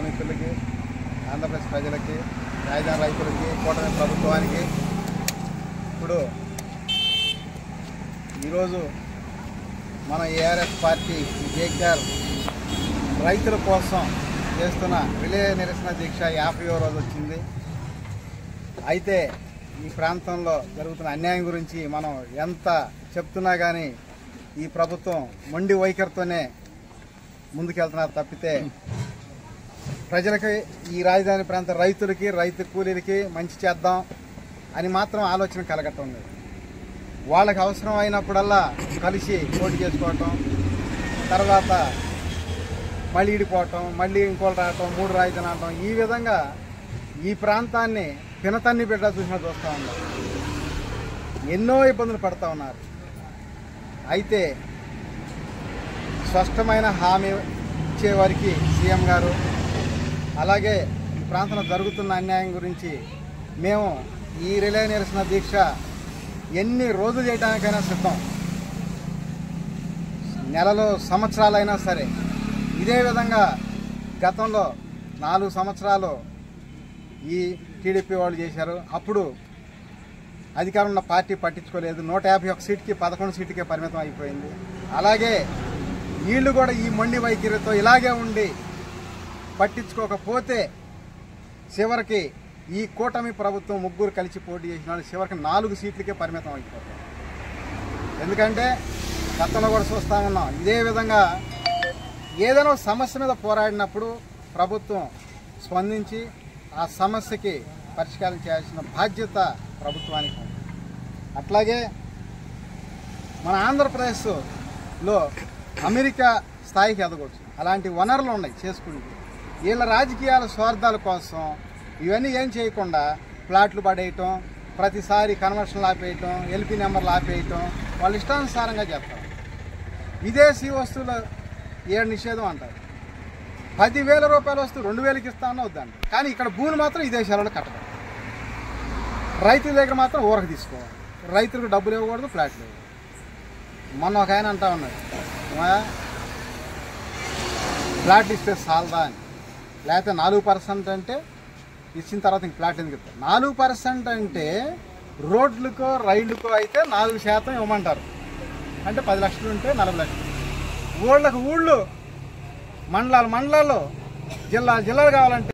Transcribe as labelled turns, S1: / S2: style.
S1: మిత్రులకి, ఆంధ్రప్రదేశ్ ప్రజలకి, రాజధాని రైతులకి, కూటమి ప్రభుత్వానికి ఇప్పుడు ఈరోజు మన ఏఆర్ఎస్ పార్టీ జేకేఆర్ రైతుల కోసం చేస్తున్న రిలే నిరసన దీక్ష 50వ రోజు వచ్చింది. అయితే ఈ ప్రాంతంలో జరుగుతున్న అన్యాయం గురించి మనం ఎంత చెప్తున్నా కానీ ఈ ప్రభుత్వం మొండి వైఖరితోనే ముందుకెళ్తున్నారు తప్పితే ప్రజలకి, ఈ రాజధాని ప్రాంత రైతులకి, రైతు కూలీలకి మంచి చేద్దాం అని మాత్రం ఆలోచన కలగటం లేదు. వాళ్ళకి అవసరం అయినప్పుడల్లా కలిసి పోటీ చేసుకోవటం, తర్వాత మళ్ళీ ఇడిపోవటం, మళ్ళీ ఇంకోళ్ళు రావటం, 3 రాజధాని అనటం, ఈ విధంగా ఈ ప్రాంతాన్ని పినతన్ని బిడ్డ చూసినట్టు చూస్తూ ఉన్నారు. ఎన్నో ఇబ్బందులు పడుతూ ఉన్నారు. అయితే స్పష్టమైన హామీ ఇచ్చేవారికి సీఎం గారు, అలాగే ఈ ప్రాంతంలో జరుగుతున్న అన్యాయం గురించి మేము ఈ రిలే నిరసన దీక్ష ఎన్ని రోజులు చేయడానికైనా సిద్ధం, నెలలు సంవత్సరాలైనా సరే. ఇదే విధంగా గతంలో 4 సంవత్సరాలు ఈ టీడీపీ వాళ్ళు చేశారు. అప్పుడు అధికారం ఉన్న పార్టీ పట్టించుకోలేదు. 151 సీటుకి 11 సీటుకే పరిమితం అయిపోయింది. అలాగే వీళ్ళు కూడా ఈ మొండి వైఖరితో ఇలాగే ఉండి పట్టించుకోకపోతే చివరికి ఈ కూటమి ప్రభుత్వం 3 కలిసి పోటీ చేసిన వాళ్ళు చివరికి 4 సీట్లకే పరిమితం అయిపోతారు. ఎందుకంటే గతంలో కూడా చూస్తూ ఉన్నాం, ఇదే విధంగా ఏదైనా సమస్య మీద పోరాడినప్పుడు ప్రభుత్వం స్పందించి ఆ సమస్యకి పరిష్కారం చేయాల్సిన బాధ్యత ప్రభుత్వానికి ఉంది. అట్లాగే మన ఆంధ్రప్రదేశ్లో అమెరికా స్థాయికి ఎదగొచ్చు, అలాంటి వనరులు ఉన్నాయి చేసుకుంటే. వీళ్ళ రాజకీయాల స్వార్థాల కోసం ఇవన్నీ ఏం చేయకుండా ప్లాట్లు పడేయటం, ప్రతిసారి కన్వర్షన్లు ఆపేయటం, ఎల్పీ నెంబర్లు ఆపేయటం, వాళ్ళ ఇష్టానుసారంగా చేస్తారు. విదేశీ వస్తువుల నిషేధం అంటారు. 10,000 రూపాయల వస్తువు 2,000కి ఇస్తామన్నా వద్దండి. కానీ ఇక్కడ భూములు మాత్రం ఈ దేశాలలో కట్టబడి, రైతుల దగ్గర మాత్రం ఊరకు తీసుకోవాలి. రైతులకు డబ్బులు ఇవ్వకూడదు, ఫ్లాట్లు ఇవ్వకూడదు. మొన్న ఒక ఆయన అంటా ఉన్నాడు, ఫ్లాట్ ఇస్తే సాలదా అని. లేకపోతే 4% అంటే ఇచ్చిన తర్వాత ఇంక ఫ్లాట్ ఎందుకు ఇస్తారు? 4% అంటే రోడ్లకో రైళ్లకో అయితే 4% ఇవ్వమంటారు. అంటే 10 లక్షలు ఉంటే 40 లక్షలు. ఊళ్ళకు ఊళ్ళు, మండలాలు జిల్లాలు కావాలంటే